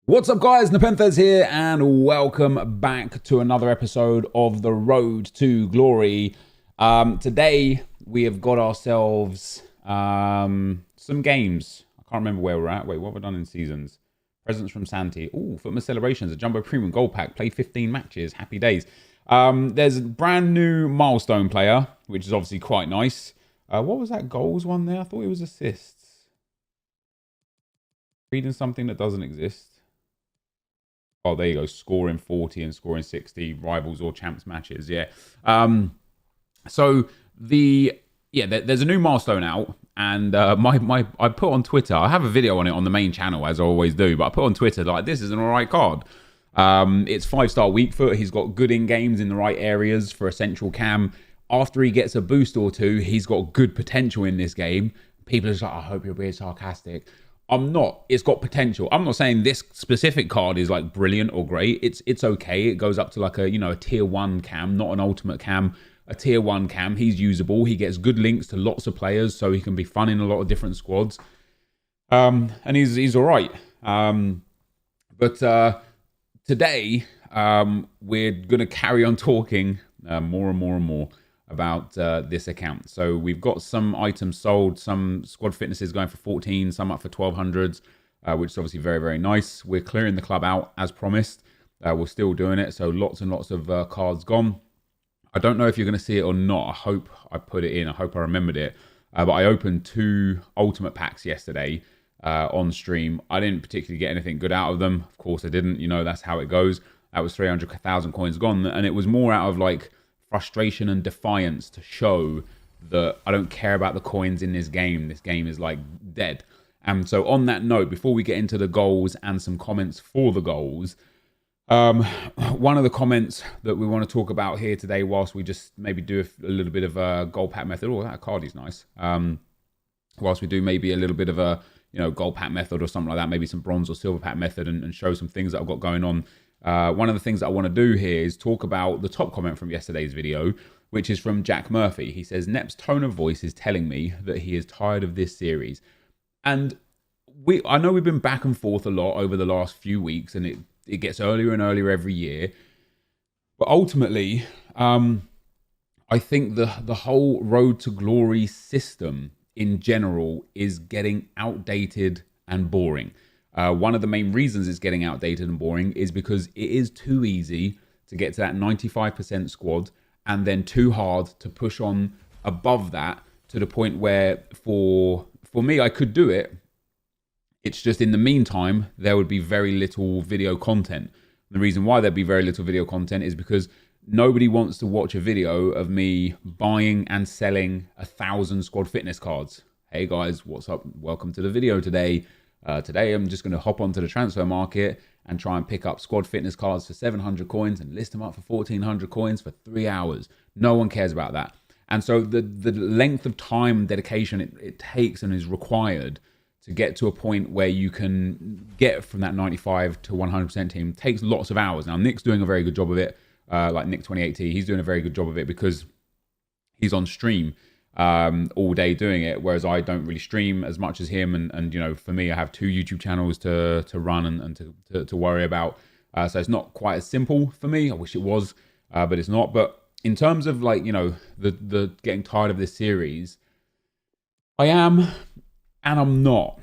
What's up, guys? NepentheZ here, and welcome back to another episode of The Road to Glory. Today, we have got ourselves some games. I can't remember where we're at. Wait, what have we done in seasons? Presents from Santi. Ooh, Football Celebrations, a Jumbo Premium Gold Pack. Play 15 matches. Happy days. There's a brand new milestone player, which is obviously quite nice. What was that goals one there? I thought it was assists. Reading something that doesn't exist. Oh, there you go. Scoring 40 and scoring 60 rivals or champs matches. Yeah. There's a new milestone out, and I put on Twitter. I have a video on it on the main channel, as I always do, but I put on Twitter like, this is an alright card. It's 5-star weak foot. He's got good in games in the right areas for a central cam. After he gets a boost or two, he's got good potential in this game. People are just like, I hope you're being sarcastic. I'm not. It's got potential. I'm not saying this specific card is like brilliant or great. It's okay. It goes up to like a tier 1 cam, not an ultimate cam, a tier 1 cam. He's usable. He gets good links to lots of players, so he can be fun in a lot of different squads. And he's all right. But today we're going to carry on talking more and more about this account. So we've got some items sold, some squad fitnesses going for 14, some up for 1200s, which is obviously very, very nice. We're clearing the club out as promised. We're still doing it, so lots and lots of cards gone. I don't know if you're going to see it or not. I hope I put it in. I hope I remembered it. But I opened 2 ultimate packs yesterday on stream. I didn't particularly get anything good out of them. Of course I didn't. That's how it goes. That was 300,000 coins gone, and it was more out of like frustration and defiance to show that I don't care about the coins in this game. This game is like dead. And so on that note, before we get into the goals and some comments for the goals, one of the comments that we want to talk about here today, whilst we just maybe do a little bit of a gold pack method. Oh, that card is nice. Whilst we do maybe a little bit of a gold pack method or something like that, maybe some bronze or silver pack method, and show some things that I've got going on. One of the things that I want to do here is talk about the top comment from yesterday's video, which is from Jack Murphy. He says, Nep's tone of voice is telling me that he is tired of this series. And I know we've been back and forth a lot over the last few weeks, and it gets earlier and earlier every year. But ultimately, I think the whole Road to Glory system in general is getting outdated and boring. One of the main reasons it's getting outdated and boring is because it is too easy to get to that 95% squad, and then too hard to push on above that to the point where for me, I could do it. It's just in the meantime, there would be very little video content. The reason why there'd be very little video content is because nobody wants to watch a video of me buying and selling 1,000 squad fitness cards. Hey guys, what's up? Welcome to the video today. Today, I'm just going to hop onto the transfer market and try and pick up squad fitness cards for 700 coins and list them up for 1,400 coins for 3 hours. No one cares about that. And so the length of time and dedication it takes and is required to get to a point where you can get from that 95 to 100% team takes lots of hours. Now, Nick's doing a very good job of it. Like Nick 2080, he's doing a very good job of it because he's on stream all day doing it, whereas I don't really stream as much as him, and for me, I have 2 YouTube channels to run and to worry about, so it's not quite as simple for me. I wish it was, but it's not. But in terms of like the getting tired of this series, I am, and I'm not.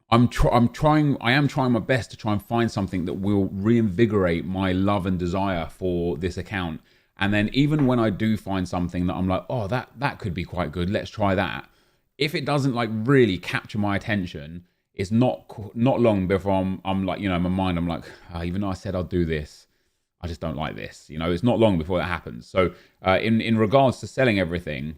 I am trying my best to try and find something that will reinvigorate my love and desire for this account. And then even when I do find something that I'm like, oh, that could be quite good, let's try that. If it doesn't like really capture my attention, it's not long before I'm like, in my mind, I'm like, even though I said I'll do this, I just don't like this. It's not long before that happens. So in regards to selling everything,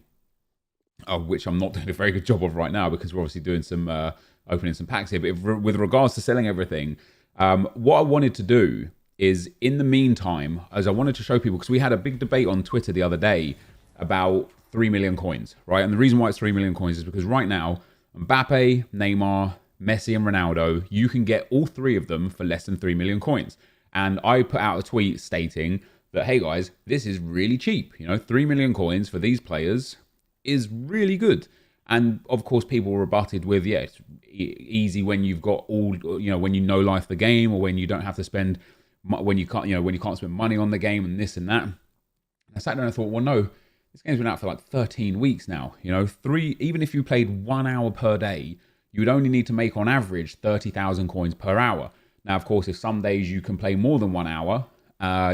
which I'm not doing a very good job of right now because we're obviously doing some opening some packs here. But with regards to selling everything, what I wanted to do is, in the meantime, as I wanted to show people, because we had a big debate on Twitter the other day about 3 million coins, right? And the reason why it's 3 million coins is because right now, Mbappe, Neymar, Messi, and Ronaldo, you can get all 3 of them for less than 3 million coins. And I put out a tweet stating that, hey guys, this is really cheap. 3 million coins for these players is really good. And of course, people were rebutted with, yeah, it's easy when you've got all, when you know life the game, or when you don't have to spend, when you can't, when you can't spend money on the game and this and that. And I sat down and thought, well, no, this game's been out for like 13 weeks now. Even if you played 1 hour per day, you would only need to make on average 30,000 coins per hour. Now, of course, if some days you can play more than 1 hour,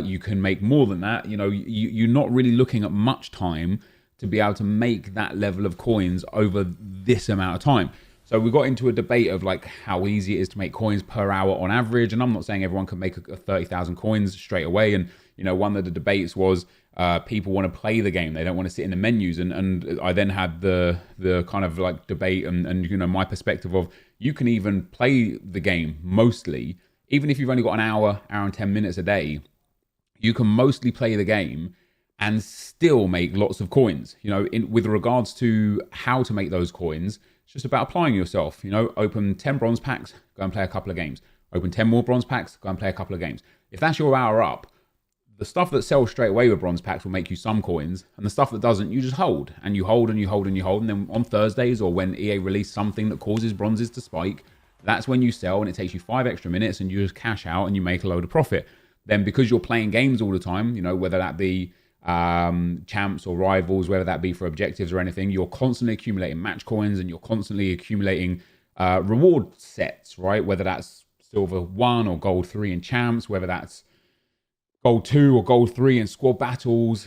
you can make more than that. You're not really looking at much time to be able to make that level of coins over this amount of time. So we got into a debate of like how easy it is to make coins per hour on average. And I'm not saying everyone can make a 30,000 coins straight away. And, one of the debates was people want to play the game. They don't want to sit in the menus. And I then had the kind of like debate and my perspective of, you can even play the game mostly, even if you've only got an hour and 10 minutes a day, you can mostly play the game and still make lots of coins. With regards to how to make those coins, it's just about applying yourself. Open 10 bronze packs, go and play a couple of games. Open 10 more bronze packs, go and play a couple of games. If that's your hour up, the stuff that sells straight away with bronze packs will make you some coins, and the stuff that doesn't, you just hold, and you hold, and you hold, and you hold, and then on Thursdays, or when EA release something that causes bronzes to spike, that's when you sell, and it takes you 5 extra minutes, and you just cash out, and you make a load of profit. Then because you're playing games all the time, whether that be champs or rivals, whether that be for objectives or anything, you're constantly accumulating match coins, and you're constantly accumulating reward sets, right? Whether that's silver 1 or gold 3 in champs, whether that's gold 2 or gold 3 in squad battles,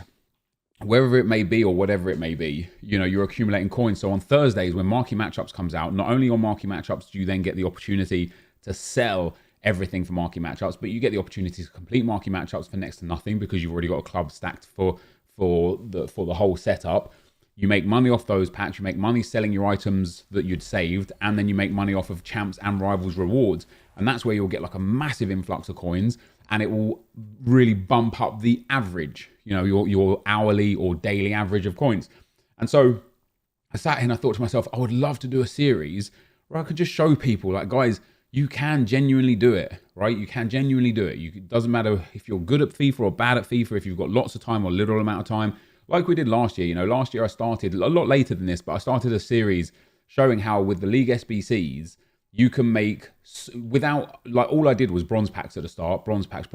wherever it may be or whatever it may be, you're accumulating coins. So on Thursdays, when Marquee Matchups comes out, not only on Marquee Matchups do you then get the opportunity to sell everything for Marquee Matchups, but you get the opportunity to complete Marquee Matchups for next to nothing, because you've already got a club stacked for the whole setup. You make money off those packs, you make money selling your items that you'd saved, and then you make money off of champs and rivals rewards. And that's where you'll get like a massive influx of coins, and it will really bump up the average, your hourly or daily average of coins. And so I sat here and I thought to myself, I would love to do a series where I could just show people, like, guys, you can genuinely do it, right? You can genuinely do it. It doesn't matter if you're good at FIFA or bad at FIFA, if you've got lots of time or little amount of time, like we did last year. Last year I started a lot later than this, but I started a series showing how with the League SBCs, you can make, without, like, all I did was bronze packs at the start, bronze packs.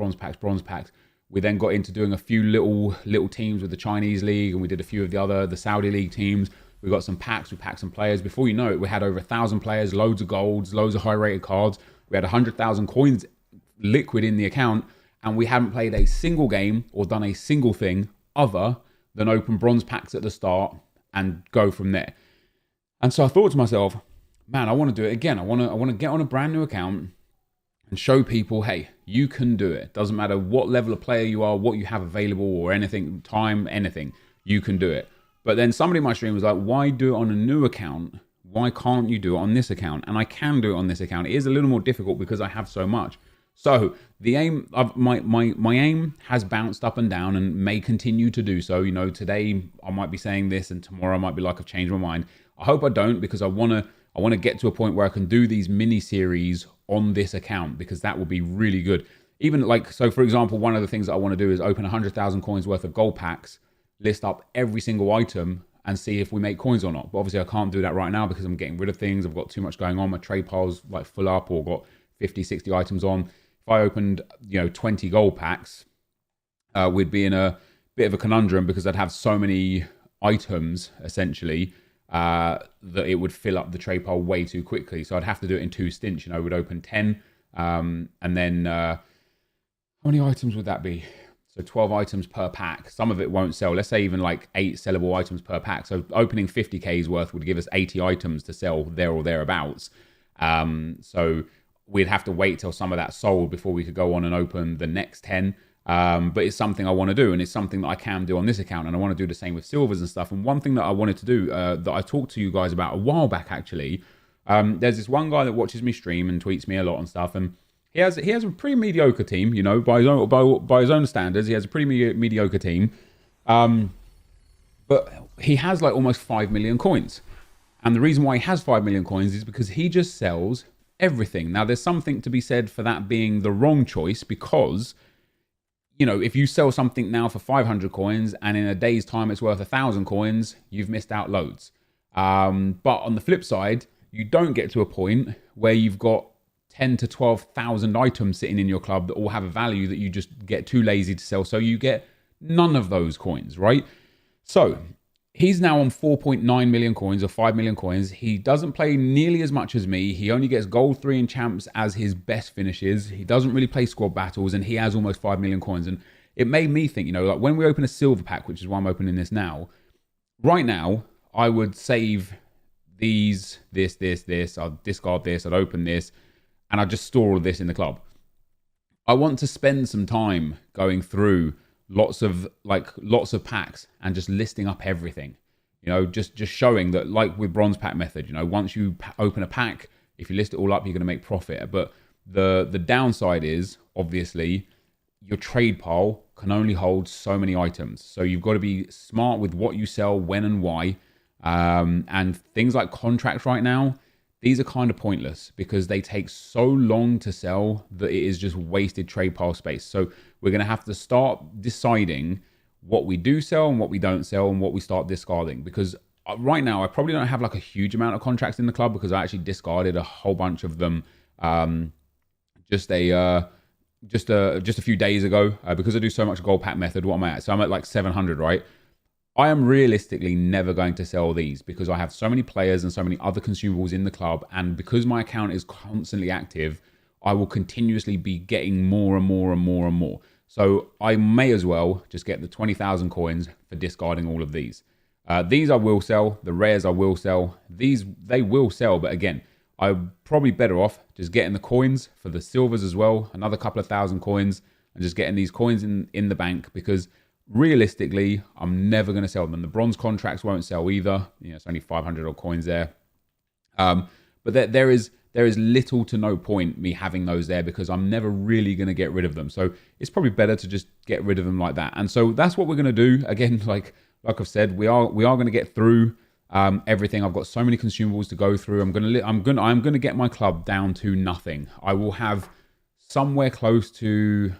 We then got into doing a few little teams with the Chinese League, and we did a few of the Saudi League teams. We got some packs, we packed some players. Before you know it, we had over 1,000 players, loads of golds, loads of high-rated cards. We had 100,000 coins liquid in the account, and we hadn't played a single game or done a single thing other than open bronze packs at the start and go from there. And so I thought to myself, man, I want to do it again. I want to get on a brand new account and show people, hey, you can do it. Doesn't matter what level of player you are, what you have available or anything, time, anything, you can do it. But then somebody in my stream was like, why do it on a new account? Why can't you do it on this account? And I can do it on this account. It is a little more difficult because I have so much. So the aim of my aim has bounced up and down and may continue to do so. Today I might be saying this and tomorrow I might be like, I've changed my mind. I hope I don't, because I want to get to a point where I can do these mini series on this account, because that will be really good. Even like, so for example, one of the things that I want to do is open 100,000 coins worth of gold packs, list up every single item and see if we make coins or not. But obviously I can't do that right now because I'm getting rid of things. I've got too much going on. My trade pile's like full up, or got 50, 60 items on. If I opened, 20 gold packs, we'd be in a bit of a conundrum, because I'd have so many items essentially that it would fill up the trade pile way too quickly. So I'd have to do it in 2 stints. We'd open 10 and then how many items would that be? So 12 items per pack. Some of it won't sell. Let's say even like 8 sellable items per pack. So opening 50K's worth would give us 80 items to sell there or thereabouts. So we'd have to wait till some of that sold before we could go on and open the next 10. But it's something I want to do, and it's something that I can do on this account, and I want to do the same with silvers and stuff. And one thing that I wanted to do that I talked to you guys about a while back, actually, there's this one guy that watches me stream and tweets me a lot and stuff, and he has a pretty mediocre team, by his own standards. He has a pretty mediocre team, but he has like almost 5 million coins. And the reason why he has 5 million coins is because he just sells everything. Now, there's something to be said for that being the wrong choice, because if you sell something now for 500 coins and in a day's time it's worth 1,000 coins, you've missed out loads. But on the flip side, you don't get to a point where you've got 10 to 12,000 items sitting in your club that all have a value that you just get too lazy to sell. So you get none of those coins, right? So he's now on 4.9 million coins or 5 million coins. He doesn't play nearly as much as me. He only gets gold 3 in champs as his best finishes. He doesn't really play squad battles, and he has almost 5 million coins. And it made me think, like when we open a silver pack, which is why I'm opening this now, right now, I would save these, this. I'll discard this. I'd open this, and I'd just store all of this in the club. I want to spend some time going through lots of packs and just listing up everything, just showing that, like with bronze pack method, once you open a pack, if you list it all up, you're going to make profit. But the downside is, obviously, your trade pile can only hold so many items. So you've got to be smart with what you sell, when and why. And things like contracts right now, these are kind of pointless because they take so long to sell that it is just wasted trade pile space. So we're going to have to start deciding what we do sell and what we don't sell and what we start discarding. Because right now, I probably don't have like a huge amount of contracts in the club because I actually discarded a whole bunch of them just a few days ago because I do so much gold pack method. What am I at? So I'm at like 700, right? I am realistically never going to sell these because I have so many players and so many other consumables in the club. And because my account is constantly active, I will continuously be getting more and more and more and more. So I may as well just get the 20,000 coins for discarding all of these. These I will sell. The rares I will sell. These, they will sell. But again, I'm probably better off just getting the coins for the silvers as well. Another couple of thousand coins and just getting these coins in the bank because realistically, I'm never going to sell them. The bronze contracts won't sell either. It's only 500 odd coins there. But there is little to no point me having those there because I'm never really going to get rid of them. So it's probably better to just get rid of them like that. And so that's what we're going to do. Again, like I've said, we are going to get through everything. I've got so many consumables to go through. I'm going to get my club down to nothing. I will have somewhere close to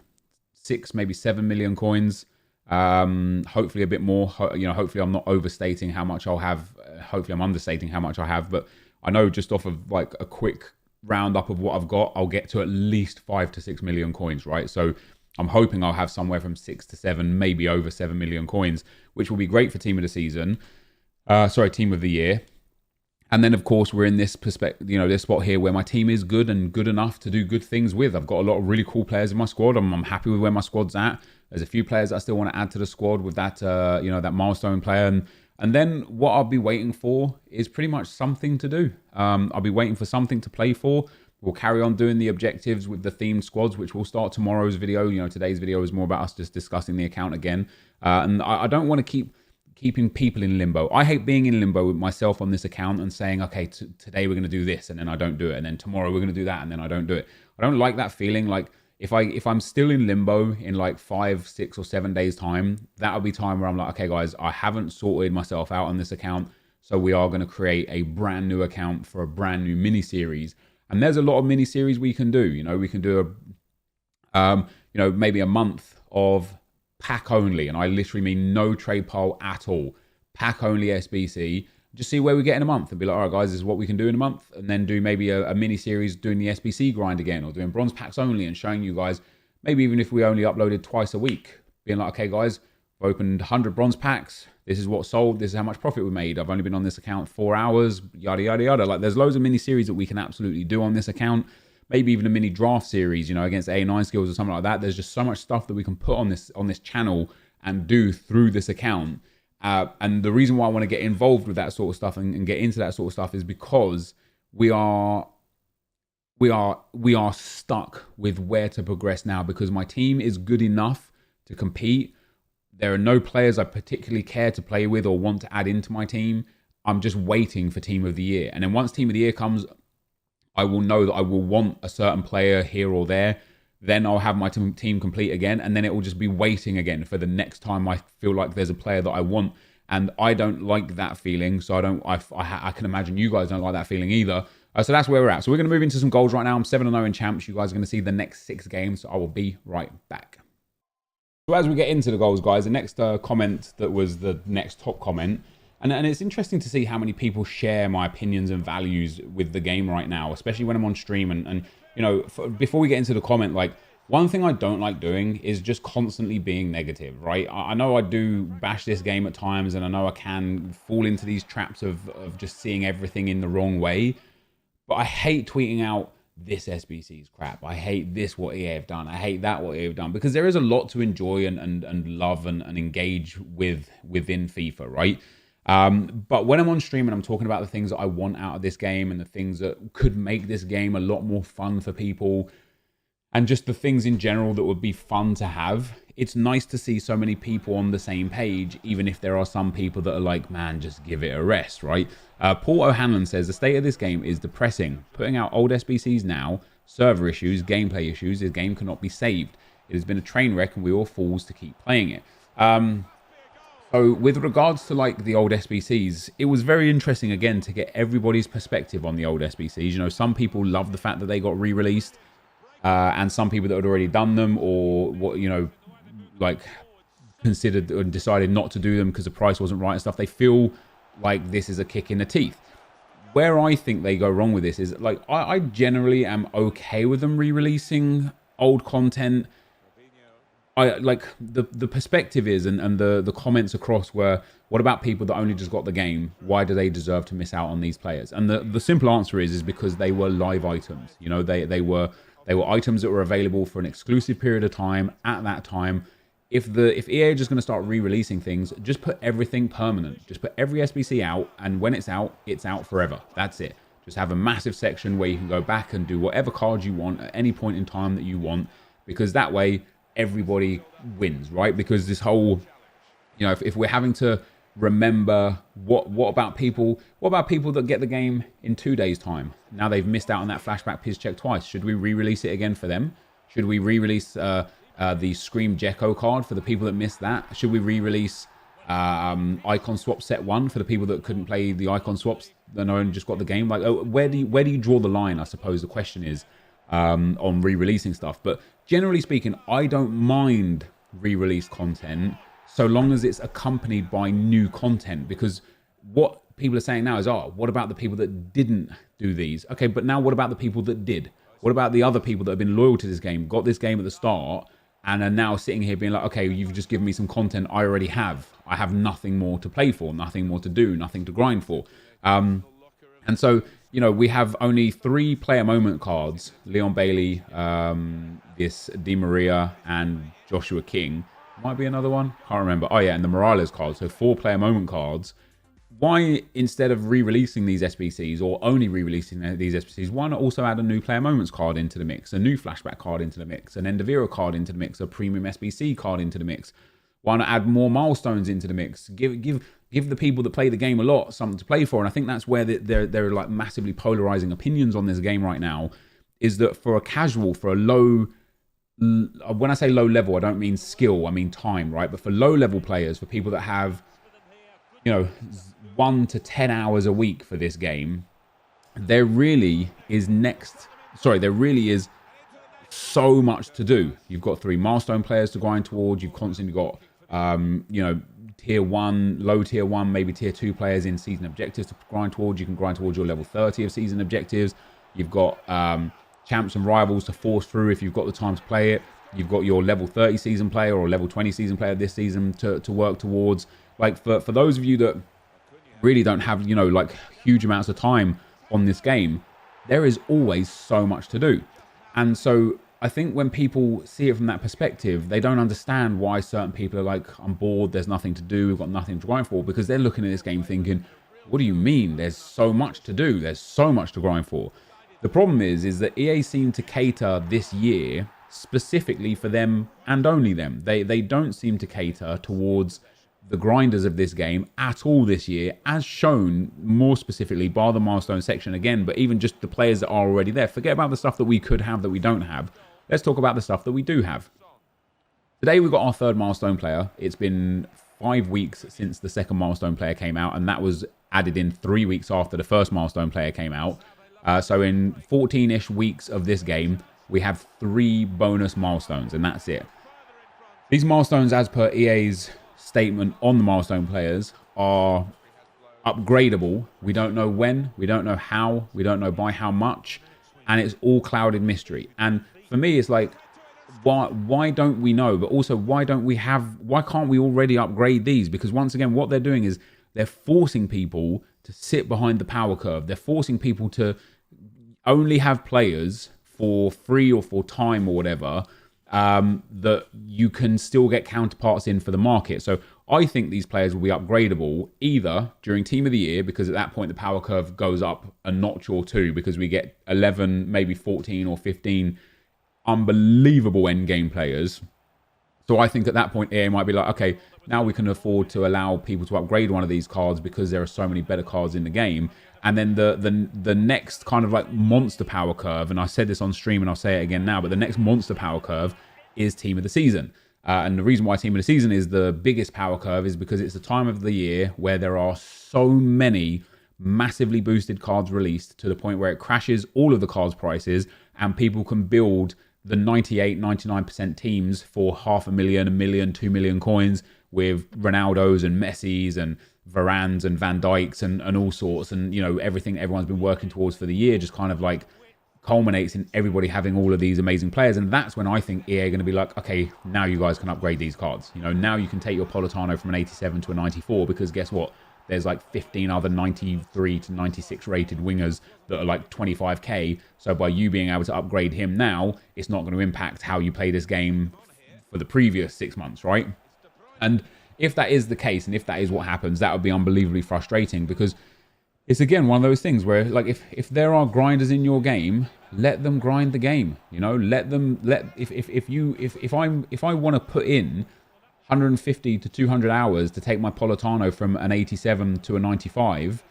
6, maybe 7 million coins. Hopefully a bit more. Hopefully I'm not overstating how much I'll have. Hopefully I'm understating how much I have. But I know just off of like a quick roundup of what I've got, I'll get to at least 5 to 6 million coins, right? So I'm hoping I'll have somewhere from 6 to 7, maybe over 7 million coins, which will be great for team of the season. Team of the year. And then, of course, we're in this perspective, this spot here where my team is good and good enough to do good things with. I've got a lot of really cool players in my squad. I'm happy with where my squad's at. There's a few players that I still want to add to the squad with that, that milestone player. And then what I'll be waiting for is pretty much something to do. I'll be waiting for something to play for. We'll carry on doing the objectives with the themed squads, which will start tomorrow's video. Today's video is more about us just discussing the account again. And I don't want to keeping people in limbo. I hate being in limbo with myself on this account and saying, okay, today we're going to do this and then I don't do it. And then tomorrow we're going to do that and then I don't do it. I don't like that feeling. Like if I'm still in limbo in like 5, 6 or 7 days time, that'll be time where I'm like, okay guys, I haven't sorted myself out on this account. So we are going to create a brand new account for a brand new mini series. And there's a lot of mini series we can do. We can do maybe a month of pack only, and I literally mean no trade pile at all. Pack only SBC. Just see where we get in a month and be like, all right, guys, this is what we can do in a month. And then do maybe a mini series doing the SBC grind again or doing bronze packs only and showing you guys, maybe even if we only uploaded twice a week, being like, okay, guys, I've opened 100 bronze packs. This is what sold. This is how much profit we made. I've only been on this account 4 hours, yada, yada, yada. Like there's loads of mini series that we can absolutely do on this account. Maybe even a mini draft series, against A9 skills or something like that. There's just so much stuff that we can put on this channel and do through this account. And the reason why I want to get involved with that sort of stuff and get into that sort of stuff is because we are stuck with where to progress now because my team is good enough to compete. There are no players I particularly care to play with or want to add into my team. I'm just waiting for team of the year. And then once team of the year comes, I will know that I will want a certain player here or there. Then I'll have my team complete again. And then it will just be waiting again for the next time I feel like there's a player that I want. And I don't like that feeling. So I can imagine you guys don't like that feeling either. So that's where we're at. So we're going to move into some goals right now. I'm 7-0 in champs. You guys are going to see the next 6 games. So I will be right back. So as we get into the goals, guys, the next comment that was the next top comment, And it's interesting to see how many people share my opinions and values with the game right now, especially when I'm on stream. And you know, before we get into the comment, like, one thing I don't like doing is just constantly being negative, right? I know I do bash this game at times, and I know I can fall into these traps of just seeing everything in the wrong way. But I hate tweeting out, this SBC's crap. I hate this, what EA have done. I hate that, what EA have done. Because there is a lot to enjoy and love and engage with within FIFA, right? But when I'm on stream and I'm talking about the things that I want out of this game and the things that could make this game a lot more fun for people, and just the things in general that would be fun to have, it's nice to see so many people on the same page, even if there are some people that are like, man, just give it a rest, right? Paul O'Hanlon says, the state of this game is depressing. Putting out old SBCs now, server issues, gameplay issues, this game cannot be saved. It has been a train wreck and we all fools to keep playing it. So with regards to like the old SBCs, it was very interesting again to get everybody's perspective on the old SBCs. You know, some people love the fact that they got re-released. And some people that had already done them, or what, you know, like considered and decided not to do them because the price wasn't right and stuff, they feel like this is a kick in the teeth. Where I think they go wrong with this is, like, I generally am okay with them re-releasing old content. I like the perspective is, and the comments across were, what about people that only just got the game? Why do they deserve to miss out on these players? And the simple answer is because they were live items. You know, they were items that were available for an exclusive period of time at that time. If EA are just going to start re-releasing things, just put everything permanent. Just put every SBC out, and when it's out forever. That's it. Just have a massive section where you can go back and do whatever cards you want at any point in time that you want, because that way everybody wins, right? Because this whole, you know, if we're having to remember what about people that get the game in 2 days time, now they've missed out on that flashback piz check twice. Should we re-release it again for them? Should we re-release the Scream Jekko card for the people that missed that? Should we re-release icon swap set 1 for the people that couldn't play the icon swaps that only just got the game? Like, where do you draw the line, I suppose the question is, on re-releasing stuff. But generally speaking, I don't mind re-release content so long as it's accompanied by new content, because what people are saying now is, oh, what about the people that didn't do these? Okay, but now what about the people that did? What about the other people that have been loyal to this game, got this game at the start, and are now sitting here being like, okay, you've just given me some content I already have. I have nothing more to play for, nothing more to do, nothing to grind for. And so, you know, we have only 3 player moment cards, Leon Bailey, this Di Maria, and Joshua King. Might be another one, can't remember. Oh yeah, and the Morales card. So 4 player moment cards. Why, instead of re-releasing these SBCs, or only re-releasing these SBCs, why not also add a new player moments card into the mix, a new flashback card into the mix, an Endavira card into the mix, a premium SBC card into the mix? Why not add more milestones into the mix? Give the people that play the game a lot something to play for. And I think that's where they're like massively polarizing opinions on this game right now, is that for a casual, for a low, when I say low level, I don't mean skill, I mean time, right? But for low level players, for people that have, you know, 1 to 10 hours a week for this game, there really is so much to do. You've got 3 milestone players to grind towards. You've constantly got, you know, tier 1, low tier 1, maybe tier 2 players in season objectives to grind towards. You can grind towards your level 30 of season objectives. You've got champs and rivals to force through if you've got the time to play it. You've got your level 30 season player or level 20 season player this season to work towards. Like, for those of you that really don't have, you know, like huge amounts of time on this game, there is always so much to do. And so I think when people see it from that perspective, they don't understand why certain people are like, I'm bored, there's nothing to do, we've got nothing to grind for, because they're looking at this game thinking, what do you mean? There's so much to do, there's so much to grind for. The problem is that EA seem to cater this year specifically for them and only them. They don't seem to cater towards the grinders of this game at all this year, as shown more specifically by the milestone section again, but even just the players that are already there. Forget about the stuff that we could have that we don't have. Let's talk about the stuff that we do have. Today we've got our 3rd milestone player. It's been 5 weeks since the 2nd milestone player came out, and that was added in 3 weeks after the 1st milestone player came out. So in 14-ish weeks of this game, we have 3 bonus milestones, and that's it. These milestones, as per EA's statement on the milestone players, are upgradable. We don't know when, we don't know how, we don't know by how much, and it's all clouded mystery. And for me, it's like, why don't we know? But also, why can't we already upgrade these? Because once again, what they're doing is they're forcing people to sit behind the power curve. They're forcing people to only have players for free or for time or whatever, that you can still get counterparts in for the market. So I think these players will be upgradable either during Team of the Year, because at that point the power curve goes up a notch or two, because we get 11, maybe 14 or 15 unbelievable endgame players. So I think at that point EA might be like, okay, now we can afford to allow people to upgrade one of these cards because there are so many better cards in the game. And then the next kind of like monster power curve, and I said this on stream and I'll say it again now, but the next monster power curve is Team of the Season. And the reason why Team of the Season is the biggest power curve is because it's the time of the year where there are so many massively boosted cards released to the point where it crashes all of the cards prices, and people can build the 98-99% teams for 500,000, 1 million, 2 million coins with Ronaldos and Messis and Varans and Van Dijks and all sorts, and you know, everything everyone's been working towards for the year just kind of like culminates in everybody having all of these amazing players. And that's when I think EA are going to be like, okay, now you guys can upgrade these cards. You know, now you can take your Politano from an 87 to a 94, because guess what? There's like 15 other 93 to 96 rated wingers that are like 25k. So by you being able to upgrade him now, it's not going to impact how you play this game for the previous 6 months, right? And if that is the case, and if that is what happens, that would be unbelievably frustrating, because it's again one of those things where, like, if there are grinders in your game, let them grind the game. You know, if I want to put in 150 to 200 hours to take my Politano from an 87 to a 95,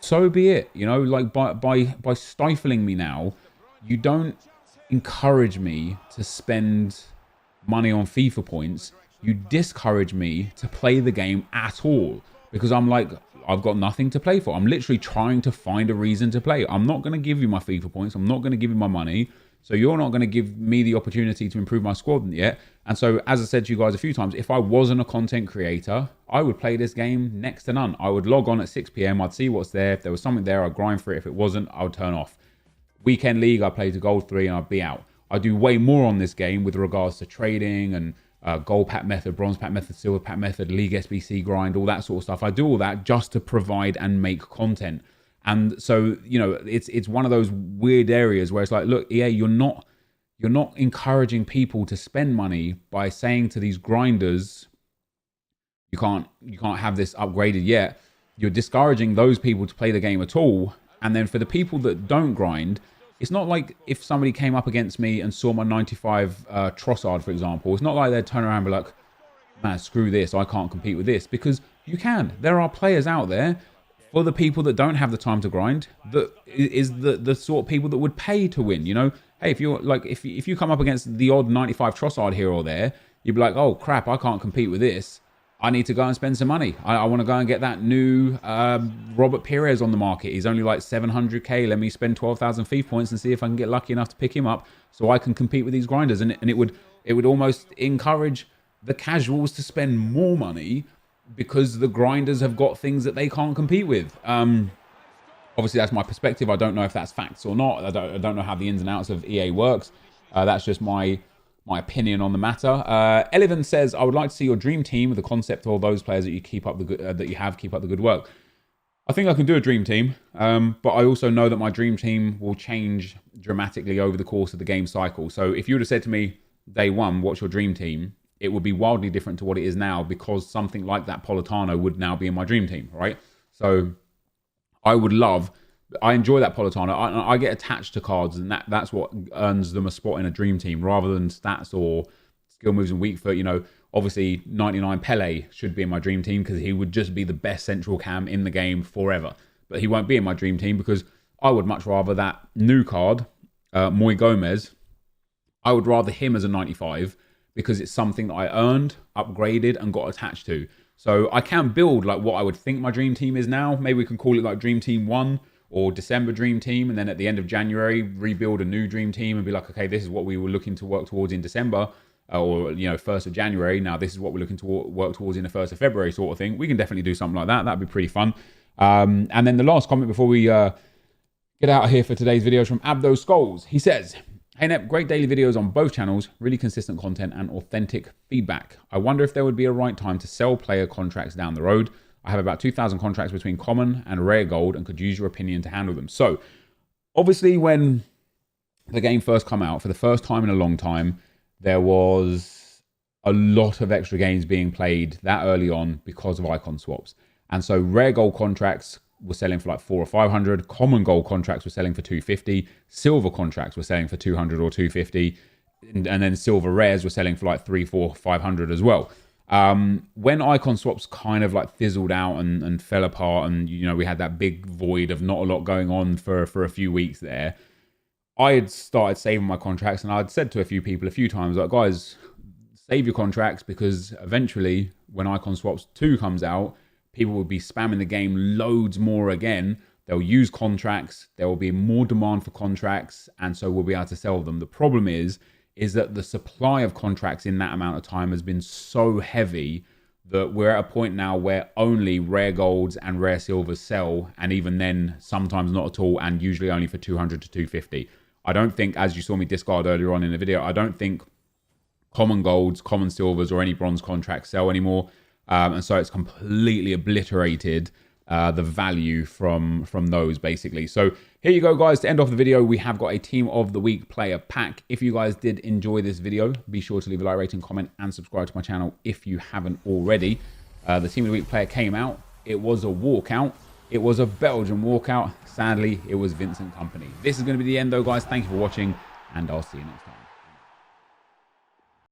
so be it. You know, like by stifling me now, you don't encourage me to spend money on FIFA points. You discourage me to play the game at all, because I'm like, I've got nothing to play for. I'm literally trying to find a reason to play. I'm not going to give you my FIFA points. I'm not going to give you my money. So you're not going to give me the opportunity to improve my squad yet. And so, as I said to you guys a few times, if I wasn't a content creator, I would play this game next to none. I would log on at 6 p.m. I'd see what's there. If there was something there, I'd grind for it. If it wasn't, I would turn off. Weekend League, I play to Gold 3 and I'd be out. I do way more on this game with regards to trading and gold pack method, bronze pack method, silver pack method, league SBC grind, all that sort of stuff. I do all that just to provide and make content. And so, you know, it's one of those weird areas where it's like, look, EA, you're not encouraging people to spend money by saying to these grinders, you can't have this upgraded yet. You're discouraging those people to play the game at all. And then for the people that don't grind, it's not like if somebody came up against me and saw my 95 Trossard, for example, it's not like they'd turn around and be like, man, screw this, I can't compete with this. Because you can. There are players out there for the people that don't have the time to grind, that is the sort of people that would pay to win. You know, hey, if you're like, if you come up against the odd 95 Trossard here or there, you'd be like, oh crap, I can't compete with this. I need to go and spend some money. I want to go and get that new Robert Pires on the market. He's only like 700k. Let me spend 12,000 FIFA points and see if I can get lucky enough to pick him up so I can compete with these grinders. And it would almost encourage the casuals to spend more money because the grinders have got things that they can't compete with. Obviously, that's my perspective. I don't know if that's facts or not. I don't know how the ins and outs of EA works. That's just my opinion on the matter. Eleven says, I would like to see your dream team with the concept of all those players that you keep up the good, keep up the good work. I think I can do a dream team, but I also know that my dream team will change dramatically over the course of the game cycle. So if you would have said to me day one, what's your dream team? It would be wildly different to what it is now, because something like that Politano would now be in my dream team, right? So I enjoy that Politano. I get attached to cards, and that's what earns them a spot in a dream team, rather than stats or skill moves and weak foot. You know, obviously 99 Pele should be in my dream team because he would just be the best central cam in the game forever. But he won't be in my dream team because I would much rather that new card, Moy Gomez. I would rather him as a 95 because it's something that I earned, upgraded, and got attached to. So I can build like what I would think my dream team is now. Maybe we can call it like Dream Team 1 or December Dream Team, and then at the end of January, rebuild a new Dream Team and be like, okay, this is what we were looking to work towards in December, or, you know, 1st of January. Now this is what we're looking to work towards in the 1st of February sort of thing. We can definitely do something like that. That'd be pretty fun. And then the last comment before we get out of here for today's video is from Abdo Skulls. He says, "Hey Nep, great daily videos on both channels, really consistent content and authentic feedback. I wonder if there would be a right time to sell player contracts down the road. I have about 2,000 contracts between common and rare gold and could use your opinion to handle them." So obviously when the game first came out, for the first time in a long time, there was a lot of extra games being played that early on because of icon swaps. And so rare gold contracts were selling for like 400 or 500. Common gold contracts were selling for 250. Silver contracts were selling for 200 or 250. And then silver rares were selling for like 300, 400, 500 as well. When icon swaps kind of like fizzled out and fell apart, and you know, we had that big void of not a lot going on for a few weeks there, I had started saving my contracts, and I'd said to a few people a few times, like, guys, save your contracts, because eventually when icon swaps 2 comes out, people will be spamming the game loads more again. They'll use contracts. There will be more demand for contracts, and so we'll be able to sell them. The problem is that the supply of contracts in that amount of time has been so heavy that we're at a point now where only rare golds and rare silvers sell, and even then, sometimes not at all, and usually only for 200 to 250. I don't think, as you saw me discard earlier on in the video, I don't think common golds, common silvers, or any bronze contracts sell anymore. And so it's completely obliterated the value from those, basically. So here you go, guys. To end off the video, we have got a Team of the Week player pack. If you guys did enjoy this video, be sure to leave a like, rating, comment, and subscribe to my channel if you haven't already. The Team of the Week player came out. It was a walkout. It was a Belgian walkout. Sadly, it was Vincent Kompany. This is going to be the end, though, guys. Thank you for watching, and I'll see you next time.